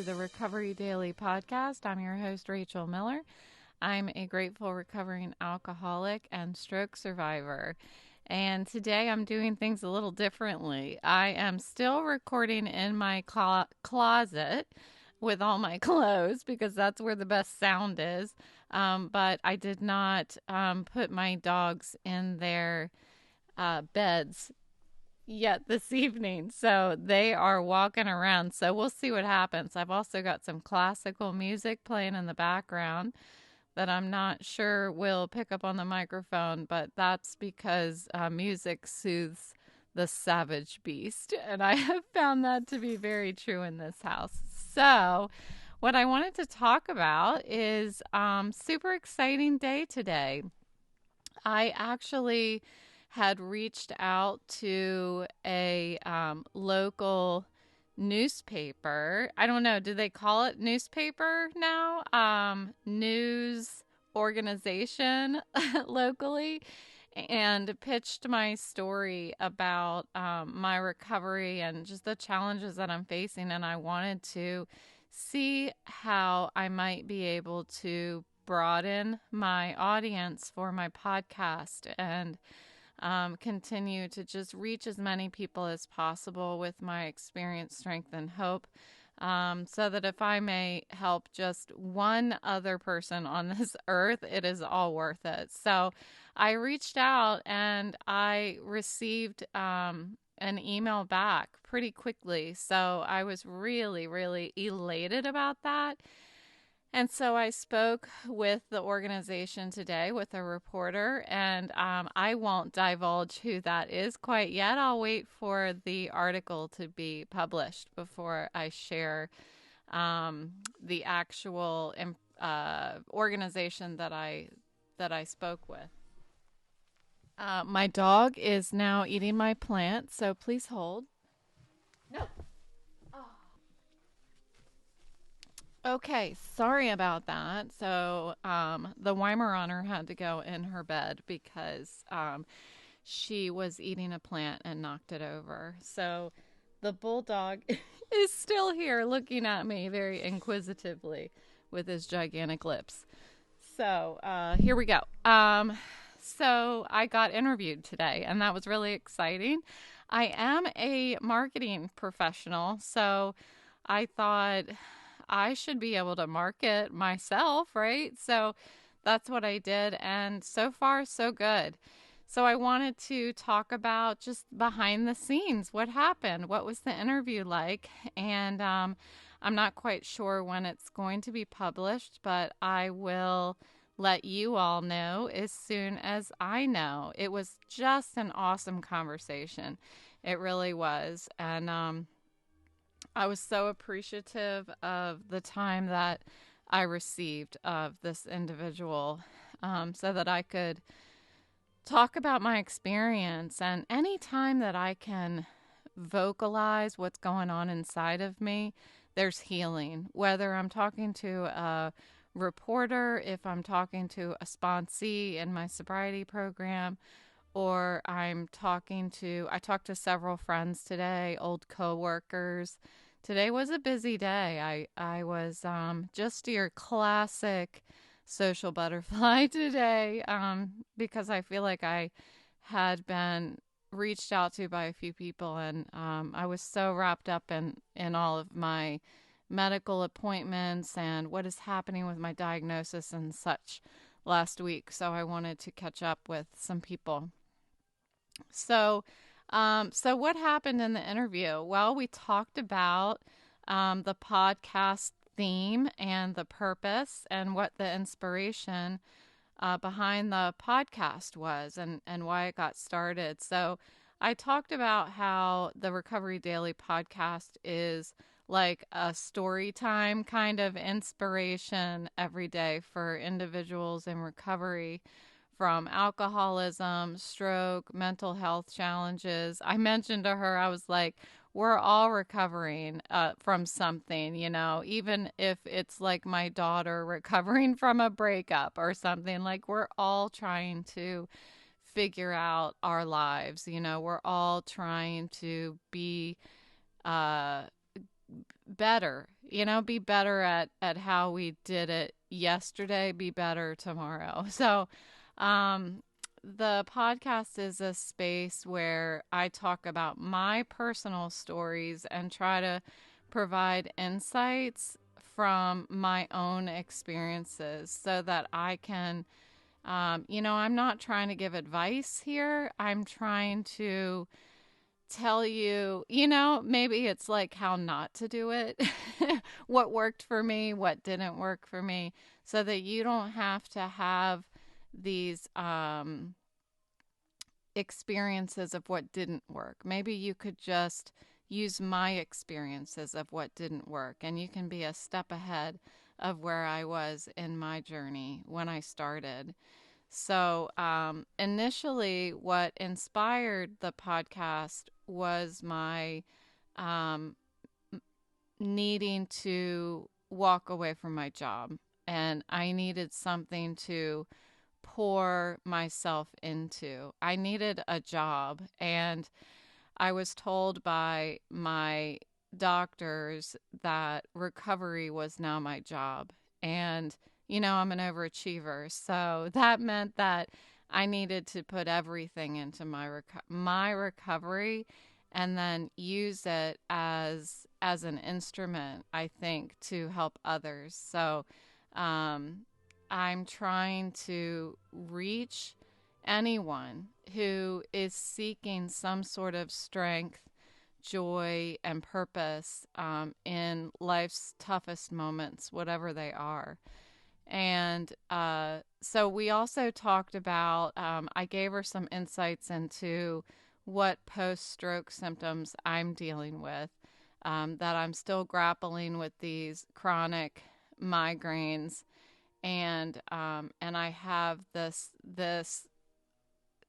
to the Recovery Daily podcast. I'm your host, Rachel Miller. I'm a grateful recovering alcoholic and stroke survivor. And today I'm doing things a little differently. I am still recording in my closet with all my clothes because that's where the best sound is. But I did not put my dogs in their beds yet this evening, so they are walking around, so we'll see what happens. I've also got some classical music playing in the background that I'm not sure will pick up on the microphone, but that's because music soothes the savage beast, and I have found that to be very true in this house. So what I wanted to talk about is super exciting day today. I actually had reached out to a local newspaper. I don't know, do they call it newspaper now? News organization locally, and pitched my story about my recovery and just the challenges that I'm facing. And I wanted to see how I might be able to broaden my audience for my podcast and continue to just reach as many people as possible with my experience, strength, and hope, so that if I may help just one other person on this earth, it is all worth it. So I reached out and I received an email back pretty quickly. So I was really, really elated about that. And so I spoke with the organization today with a reporter, and I won't divulge who that is quite yet. I'll wait for the article to be published before I share the actual organization that I spoke with. My dog is now eating my plant, so please hold. No. Okay, sorry about that. So the Weimaraner had to go in her bed because she was eating a plant and knocked it over. So the bulldog is still here looking at me very inquisitively with his gigantic lips. So here we go. So I got interviewed today, and that was really exciting. I am a marketing professional, so I thought I should be able to market myself, right? So that's what I did, and so far, so good. So I wanted to talk about just behind the scenes, what happened, what was the interview like, and I'm not quite sure when it's going to be published, but I will let you all know as soon as I know. It was just an awesome conversation. It really was, and I was so appreciative of the time that I received of this individual, so that I could talk about my experience. And any time that I can vocalize what's going on inside of me, there's healing. Whether I'm talking to a reporter, if I'm talking to a sponsee in my sobriety program, or I talked to several friends today, old coworkers. Today was a busy day. I was just your classic social butterfly today, because I feel like I had been reached out to by a few people, and I was so wrapped up in all of my medical appointments and what is happening with my diagnosis and such last week. So I wanted to catch up with some people. So what happened in the interview? Well, we talked about the podcast theme and the purpose and what the inspiration behind the podcast was, and why it got started. So I talked about how the Recovery Daily podcast is like a story time kind of inspiration every day for individuals in recovery from alcoholism, stroke, mental health challenges. I mentioned to her, I was like, we're all recovering from something, even if it's like my daughter recovering from a breakup or something. Like, we're all trying to figure out our lives. We're all trying to be better Be better at how we did it yesterday, be better tomorrow. So, the podcast is a space where I talk about my personal stories and try to provide insights from my own experiences so that I can, I'm not trying to give advice here. I'm trying to tell you, maybe it's like how not to do it, what worked for me, what didn't work for me, so that you don't have to have these experiences of what didn't work. Maybe you could just use my experiences of what didn't work, and you can be a step ahead of where I was in my journey when I started. So, initially, what inspired the podcast was my um, needing to walk away from my job. And I needed something to pour myself into. I needed a job. And I was told by my doctors that recovery was now my job. And, I'm an overachiever. So that meant that I needed to put everything into my recovery and then use it as an instrument, I think, to help others. So I'm trying to reach anyone who is seeking some sort of strength, joy, and purpose in life's toughest moments, whatever they are. And so we also talked about, I gave her some insights into what post stroke symptoms I'm dealing with, that I'm still grappling with these chronic migraines. And I have this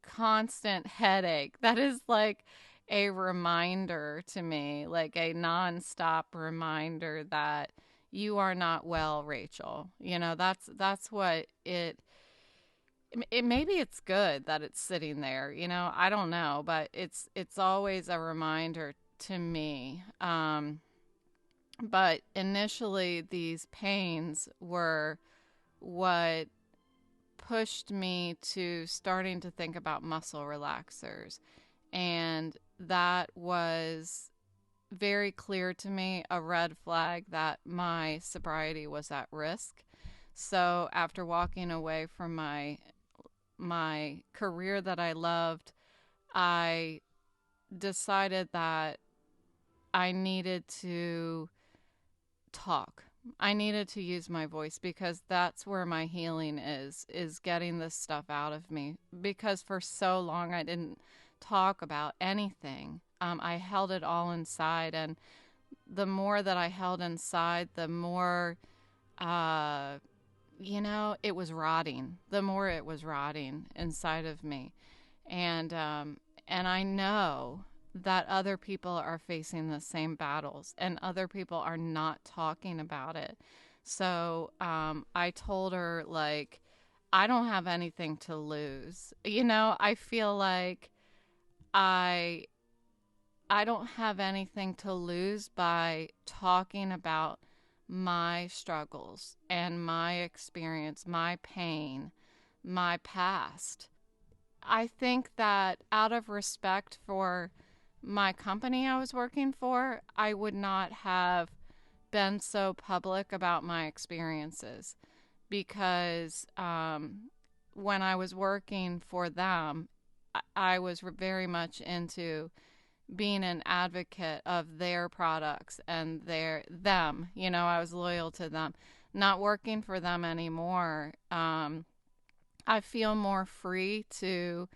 constant headache that is like a reminder to me, like a nonstop reminder that you are not well, Rachel. That's what it maybe it's good that it's sitting there, I don't know, but it's always a reminder to me. But initially these pains were what pushed me to starting to think about muscle relaxers. And that was very clear to me, a red flag that my sobriety was at risk. So after walking away from my career that I loved, I decided that I needed to talk. I needed to use my voice because that's where my healing is getting this stuff out of me. Because for so long I didn't talk about anything. I held it all inside, and the more that I held inside, the more, it was rotting. The more it was rotting inside of me, and I know that other people are facing the same battles and other people are not talking about it. So I told her, like, I don't have anything to lose. I feel like I I don't have anything to lose by talking about my struggles and my experience, my pain, my past. I think that out of respect for my company I was working for, I would not have been so public about my experiences because when I was working for them, I was very much into being an advocate of their products and them. I was loyal to them. Not working for them anymore, I feel more free to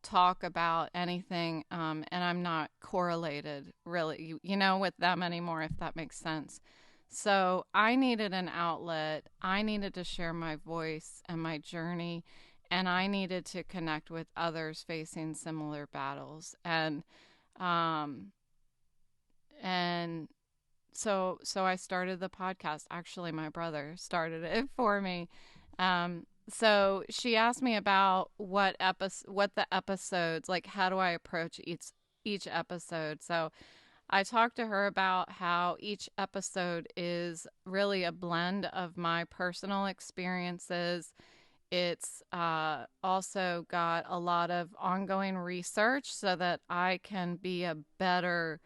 talk about anything, and I'm not correlated really, with them anymore, if that makes sense. So I needed an outlet. I needed to share my voice and my journey, and I needed to connect with others facing similar battles. Um, and so I started the podcast. Actually, my brother started it for me. So she asked me about what the episodes, like, how do I approach each episode. So I talked to her about how each episode is really a blend of my personal experiences. It's also got a lot of ongoing research so that I can be a better,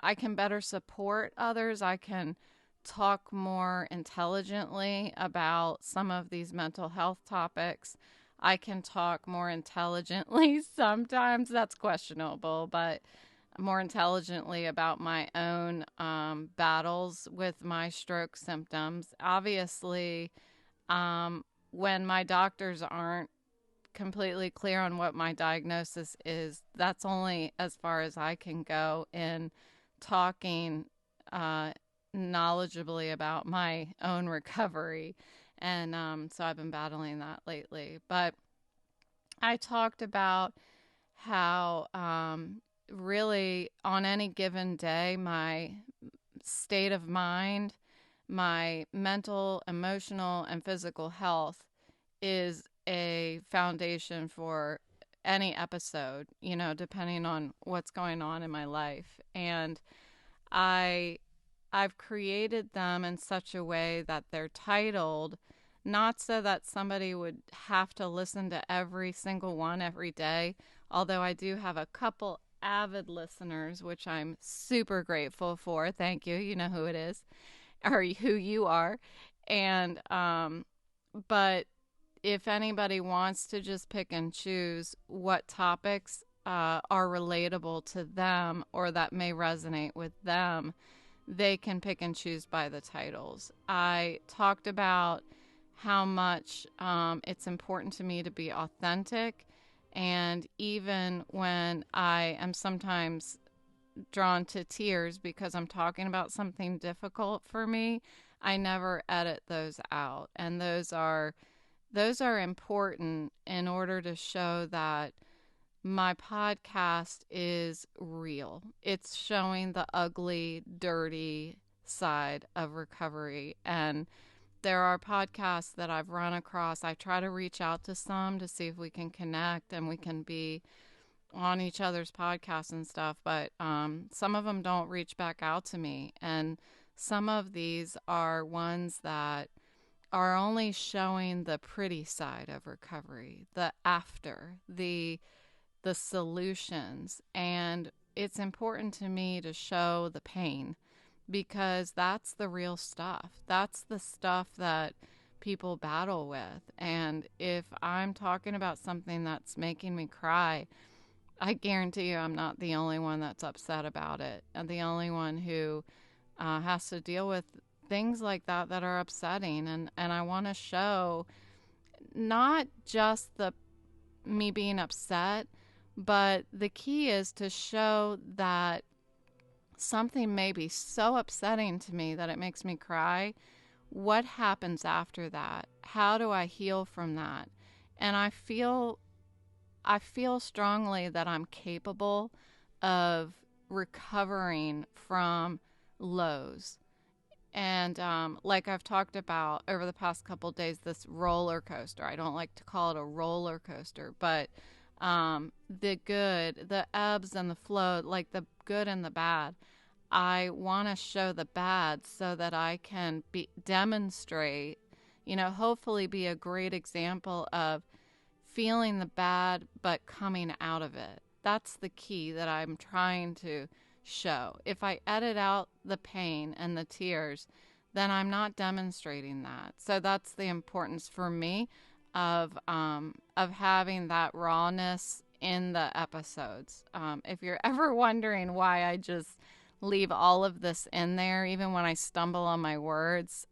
I can better support others. I can talk more intelligently about some of these mental health topics. I can talk more intelligently. Sometimes that's questionable, but more intelligently about my own battles with my stroke symptoms. Obviously, when my doctors aren't completely clear on what my diagnosis is, that's only as far as I can go in talking uh, knowledgeably about my own recovery. And so I've been battling that lately. But I talked about how really on any given day, my state of mind, my mental, emotional, and physical health is a foundation for any episode, depending on what's going on in my life. And I I've created them in such a way that they're titled not so that somebody would have to listen to every single one every day, although I do have a couple avid listeners, which I'm super grateful for. Thank you. You know who it is or who you are. And but if anybody wants to just pick and choose what topics are relatable to them or that may resonate with them, they can pick and choose by the titles. I talked about how much it's important to me to be authentic, and even when I am sometimes drawn to tears because I'm talking about something difficult for me, I never edit those out. And those are important in order to show that my podcast is real. It's showing the ugly, dirty side of recovery. And there are podcasts that I've run across. I try to reach out to some to see if we can connect and we can be on each other's podcasts and stuff. But some of them don't reach back out to me. And some of these are ones that are only showing the pretty side of recovery, the after, the solutions. And it's important to me to show the pain because that's the real stuff. That's the stuff that people battle with. And if I'm talking about something that's making me cry, I guarantee you I'm not the only one that's upset about it. And the only one who has to deal with things like that are upsetting. And I want to show not just the me being upset, but the key is to show that something may be so upsetting to me that it makes me cry. What happens after that? How do I heal from that? And I feel strongly that I'm capable of recovering from lows. And like I've talked about over the past couple of days, this roller coaster. I don't like to call it a roller coaster, but the good, the ebbs and the flow, like the good and the bad. I want to show the bad so that I can demonstrate, hopefully be a great example of feeling the bad but coming out of it. That's the key that I'm trying to show. If I edit out the pain and the tears, then I'm not demonstrating that. So that's the importance for me of having that rawness in the episodes. If you're ever wondering why I just leave all of this in there, even when I stumble on my words,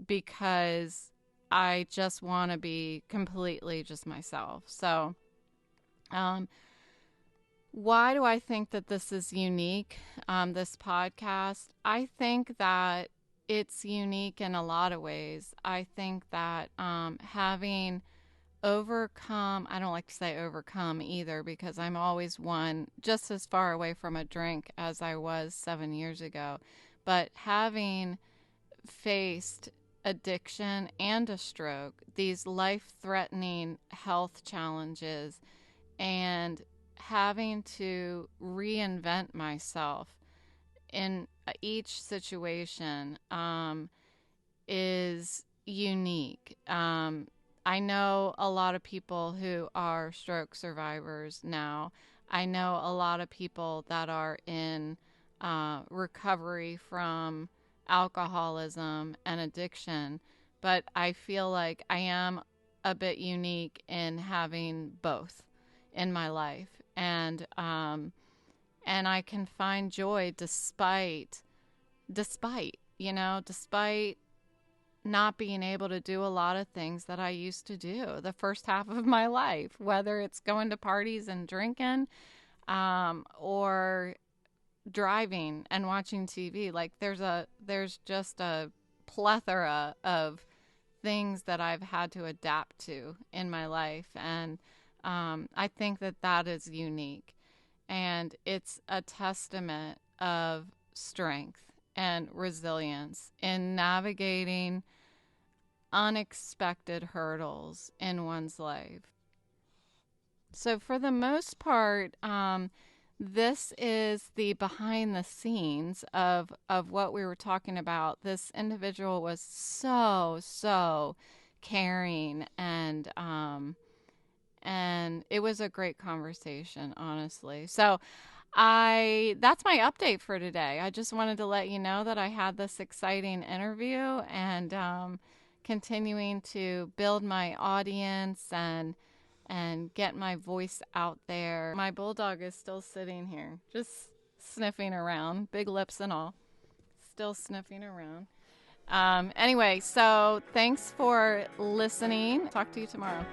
because I just want to be completely just myself. So, why do I think that this is unique, this podcast? I think that it's unique in a lot of ways. I think that having overcome, I don't like to say overcome either because I'm always one just as far away from a drink as I was 7 years ago. But having faced addiction and a stroke, these life-threatening health challenges, and having to reinvent myself in each situation is unique. I know a lot of people who are stroke survivors now. I know a lot of people that are in recovery from alcoholism and addiction, but I feel like I am a bit unique in having both in my life, and I can find joy despite not being able to do a lot of things that I used to do the first half of my life, whether it's going to parties and drinking, or driving and watching TV. Like there's just a plethora of things that I've had to adapt to in my life, and I think that is unique, and it's a testament of strength and resilience in navigating unexpected hurdles in one's life. So, for the most part, this is the behind the scenes of what we were talking about. This individual was so caring, and it was a great conversation, honestly. So, that's my update for today. I just wanted to let you know that I had this exciting interview, and continuing to build my audience and get my voice out there. My bulldog is still sitting here, just sniffing around, big lips and all, still sniffing around. Anyway, so thanks for listening. Talk to you tomorrow.